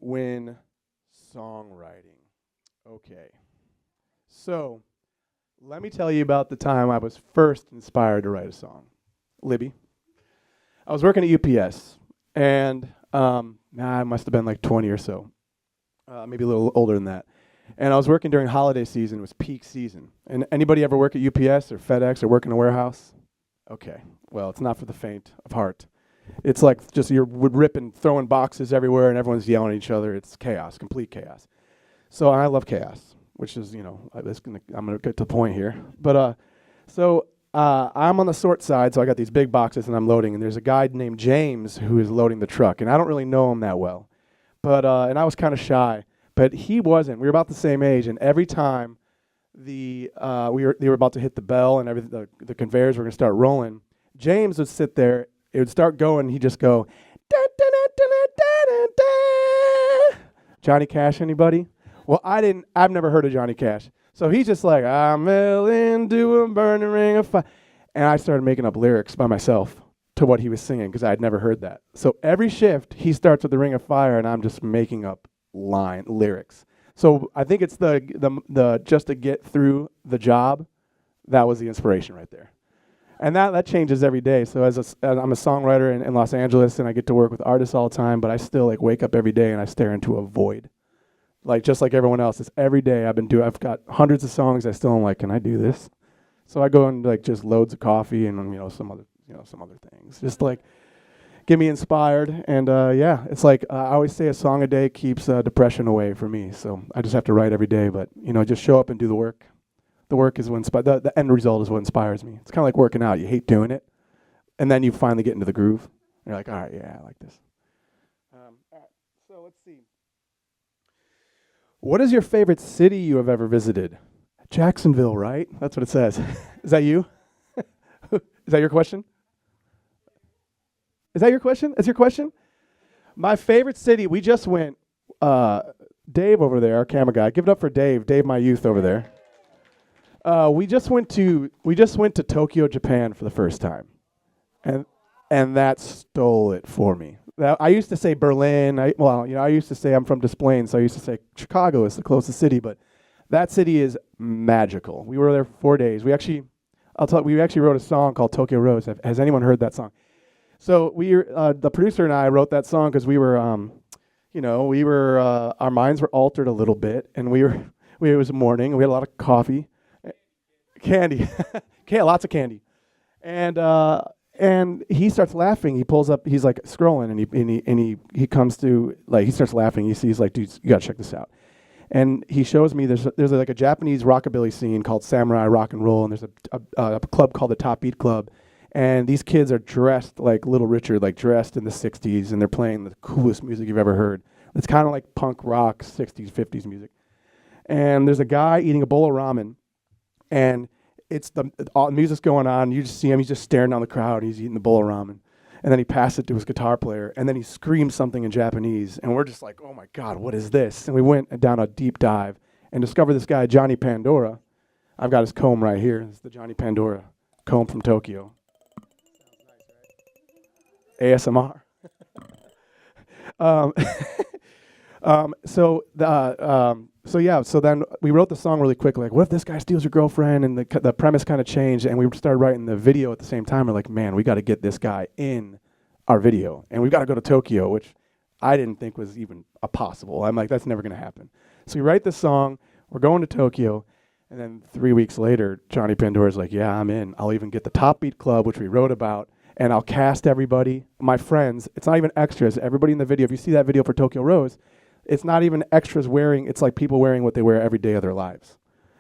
when songwriting. Okay. So, let me tell you about the time I was first inspired to write a song. Libby. I was working at UPS, and I must have been like 20 or so, maybe a little older than that. And I was working during holiday season. It was peak season. And anybody ever work at UPS or FedEx or work in a warehouse? Okay. Well, it's not for the faint of heart. It's like just you're ripping, throwing boxes everywhere, and everyone's yelling at each other. It's chaos, complete chaos. So I love chaos, which is, I'm gonna get to the point here. But I'm on the sort side, so I got these big boxes and I'm loading. And there's a guy named James who is loading the truck, and I don't really know him that well. But and I was kind of shy, but he wasn't. We were about the same age, and every time they were about to hit the bell and everything, the conveyors were gonna start rolling, James would sit there. It would start going, and he'd just go, da, da, da, da, da, da, da. Johnny Cash, anybody? Well, I've never heard of Johnny Cash. So he's just like, I'm into a burning ring of fire. And I started making up lyrics by myself to what he was singing because I had never heard that. So every shift, he starts with the ring of fire, and I'm just making up lyrics. So I think it's the just to get through the job, that was the inspiration right there. And that changes every day. So as I'm a songwriter in Los Angeles, and I get to work with artists all the time, but I still wake up every day and I stare into a void. Just like everyone else, it's every day I've got hundreds of songs I still am like, can I do this? So I go and just loads of coffee and some other things. Just get me inspired. And it's I always say a song a day keeps depression away for me. So I just have to write every day, but just show up and do the work. The work is what the end result is what inspires me. It's kind of like working out. You hate doing it, and then you finally get into the groove. And you're like, all right, yeah, I like this. All right, so let's see. What is your favorite city you have ever visited? Jacksonville, right? That's what it says. Is that you? Is that your question? Is that your question? Is your question? My favorite city, we just went, Dave over there, our camera guy. Give it up for Dave. Dave, my youth over there. We just went to Tokyo, Japan for the first time. And that stole it for me. I used to say Berlin. I used to say I'm from Des Plaines, so I used to say Chicago is the closest city, but that city is magical. We were there for 4 days. We actually wrote a song called Tokyo Rose. Has anyone heard that song? So the producer and I wrote that song because we were, our minds were altered a little bit, and it was morning, and we had a lot of coffee, candy, lots of candy, and he starts laughing. He pulls up. He's scrolling, and he comes to he starts laughing. He sees dude, you gotta check this out. And he shows me there's a Japanese rockabilly scene called Samurai Rock and Roll, and there's a club called the Top Beat Club, and these kids are dressed like Little Richard, dressed in the '60s, and they're playing the coolest music you've ever heard. It's kind of like punk rock '60s, '50s music. And there's a guy eating a bowl of ramen, and it's the music's going on. You just see him. He's just staring down the crowd. He's eating the bowl of ramen. And then he passed it to his guitar player. And then he screams something in Japanese. And we're just like, oh, my God, what is this? And we went down a deep dive and discovered this guy, Johnny Pandora. I've got his comb right here. It's the Johnny Pandora comb from Tokyo. ASMR. So then we wrote the song really quick. What if this guy steals your girlfriend? And the premise kind of changed, and we started writing the video at the same time. We're like, man, we got to get this guy in our video, and we've got to go to Tokyo, which I didn't think was even possible. I'm like, that's never going to happen. So we write this song. We're going to Tokyo, and then 3 weeks later, Johnny Pandora's like, yeah, I'm in. I'll even get the Top Beat Club, which we wrote about, and I'll cast everybody, my friends. It's not even extras. Everybody in the video, if you see that video for Tokyo Rose, it's not even extras it's like people wearing what they wear every day of their lives.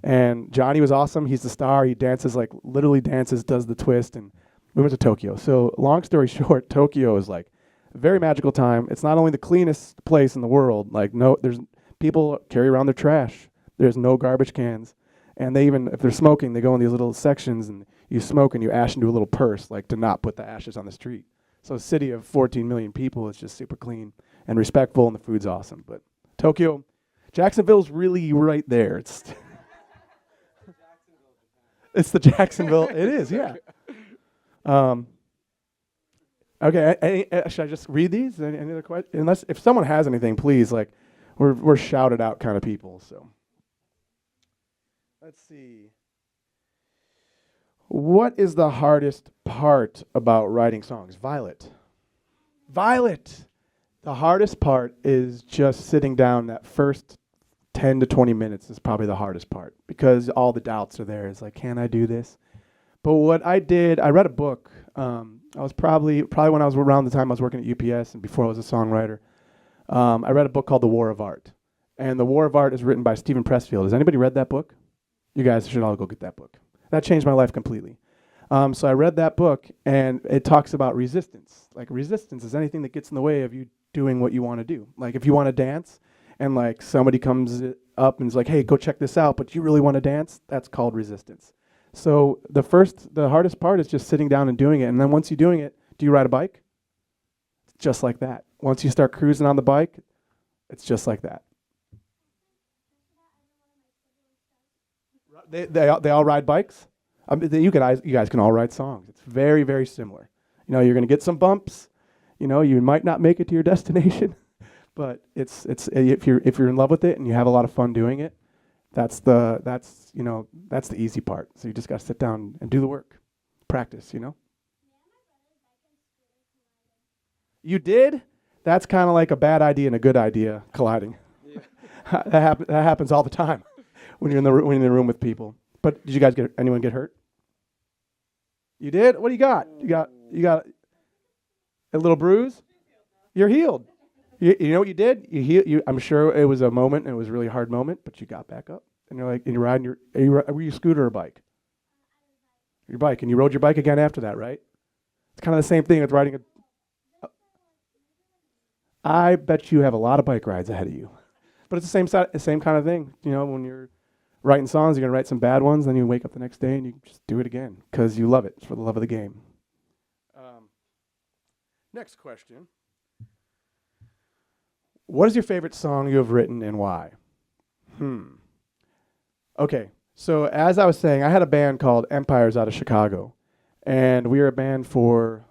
And Johnny was awesome. He's the star. He dances, literally dances, does the twist, and we went to Tokyo. So long story short, Tokyo is a very magical time. It's not only the cleanest place in the world. There's people carry around their trash. There's no garbage cans. And they even, if they're smoking, they go in these little sections, and you smoke and you ash into a little purse, to not put the ashes on the street. So a city of 14 million people is just super clean and respectful, and the food's awesome. But Tokyo, Jacksonville's really right there. It's the Jacksonville. It is, yeah. Okay, should I just read these? Any other questions? Unless if someone has anything, please. Like, we're shouted out kind of people. So let's see. What is the hardest part about writing songs? Violet. Violet. The hardest part is just sitting down. That first 10 to 20 minutes is probably the hardest part because all the doubts are there. It's like, can I do this? But what I did, I read a book. I was probably when I was around the time I was working at UPS and before I was a songwriter. I read a book called The War of Art. And The War of Art is written by Stephen Pressfield. Has anybody read that book? You guys should all go get that book. That changed my life completely. So I read that book, and it talks about resistance. Like, resistance is anything that gets in the way of you doing what you want to do. Like, if you want to dance, and like somebody comes up and is like, hey, go check this out, but you really want to dance, that's called resistance. So the hardest part is just sitting down and doing it. And then once you're doing it, do you ride a bike? It's just like that. Once you start cruising on the bike, it's just like that. They all ride bikes? You guys can all write songs. It's very, very similar. You know, you're going to get some bumps. You know, you might not make it to your destination, but it's if you're in love with it and you have a lot of fun doing it, that's the easy part. So you just got to sit down and do the work, practice. You know. You did? That's kind of like a bad idea and a good idea colliding. Yeah. That happens all the time when you're in the room with people. But did you guys anyone get hurt? You did? What do you got? You got a little bruise? You're healed. You know what you did? I'm sure it was a moment, and it was a really hard moment, but you got back up. And you're like, and you're riding were you a scooter or a bike? Your bike. And you rode your bike again after that, right? It's kind of the same thing with riding I bet you have a lot of bike rides ahead of you. But it's the same kind of thing. You know, when you're writing songs, you're going to write some bad ones, then you wake up the next day and you just do it again because you love it. It's for the love of the game. Next question. What is your favorite song you have written and why? Okay, so as I was saying, I had a band called Empires out of Chicago. And we were a band for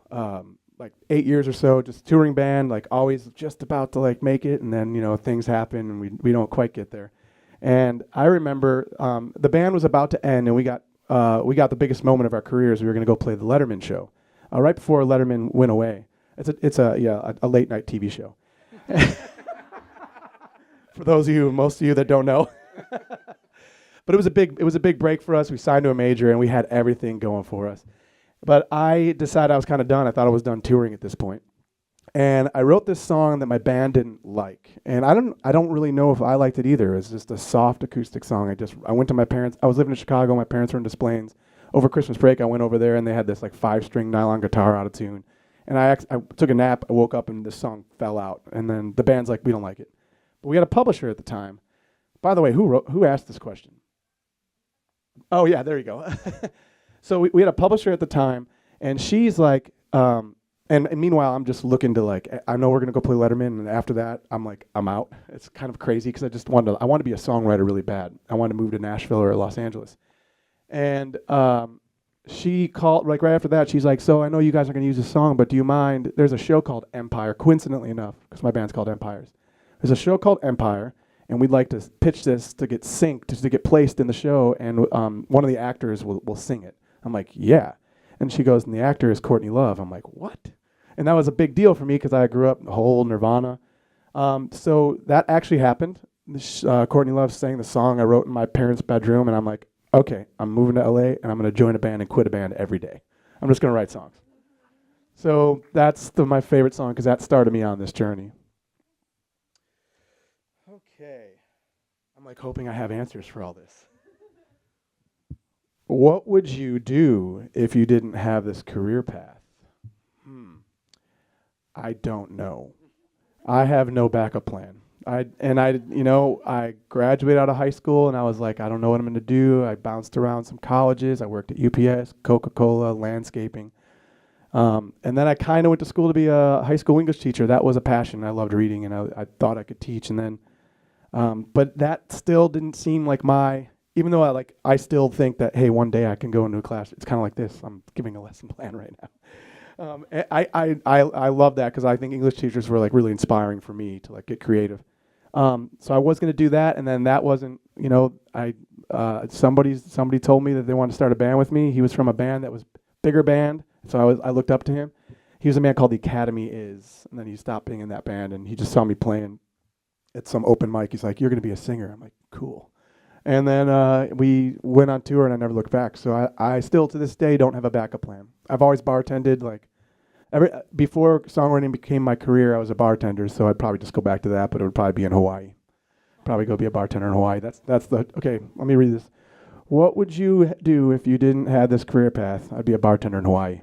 like 8 years or so, just touring band, like always just about to like make it. And then, you know, things happen and we don't quite get there. And I remember the band was about to end, and we got the biggest moment of our careers. We were going to go play the Letterman show right before Letterman went away. It's a late night TV show. For most of you that don't know, but it was a big break for us. We signed to a major, and we had everything going for us. But I decided I was kind of done. I thought I was done touring at this point. And I wrote this song that my band didn't like. And I don't really know if I liked it either. It's just a soft acoustic song. I went to my parents. I was living in Chicago. My parents were in Des Plaines. Over Christmas break, I went over there, and they had this like 5-string nylon guitar out of tune. And I took a nap. I woke up, and this song fell out. And then the band's like, we don't like it. But we had a publisher at the time. By the way, who asked this question? Oh, yeah, there you go. So we had a publisher at the time, and she's like, and meanwhile, I'm just looking to like, I know we're going to go play Letterman, and after that, I'm like, I'm out. It's kind of crazy because I want to be a songwriter really bad. I want to move to Nashville or Los Angeles. And she called, like right after that, she's like, so I know you guys are going to use this song, but do you mind, there's a show called Empire, coincidentally enough, because my band's called Empires. There's a show called Empire, and we'd like to pitch this to get synced, to get placed in the show, and one of the actors will sing it. I'm like, yeah. And she goes, and the actor is Courtney Love. I'm like, what? And that was a big deal for me because I grew up whole Nirvana. So that actually happened. Courtney Love sang the song I wrote in my parents' bedroom, and I'm like, okay, I'm moving to LA, and I'm going to join a band and quit a band every day. I'm just going to write songs. So that's my favorite song because that started me on this journey. Okay. I'm like hoping I have answers for all this. What would you do if you didn't have this career path? I don't know. I have no backup plan. I graduated out of high school, and I was like, I don't know what I'm going to do. I bounced around some colleges. I worked at UPS, Coca-Cola, landscaping. And then I kind of went to school to be a high school English teacher. That was a passion. I loved reading, and I thought I could teach. And then, but that still didn't seem like even though I still think that, hey, one day I can go into a class. It's kind of like this. I'm giving a lesson plan right now. I love that because I think English teachers were like really inspiring for me to like get creative. So I was going to do that, and then that wasn't, somebody told me that they wanted to start a band with me. He was from a band that was bigger band, so I looked up to him. He was a man called The Academy Is, and then he stopped being in that band, and he just saw me playing at some open mic. He's like, "You're going to be a singer." I'm like, "Cool." And then we went on tour, and I never looked back. So I still to this day don't have a backup plan. I've always bartended. Like before songwriting became my career, I was a bartender. So I'd probably just go back to that, but it would probably be in Hawaii. Probably go be a bartender in Hawaii. That's the okay. Let me read this. What would you do if you didn't have this career path? I'd be a bartender in Hawaii.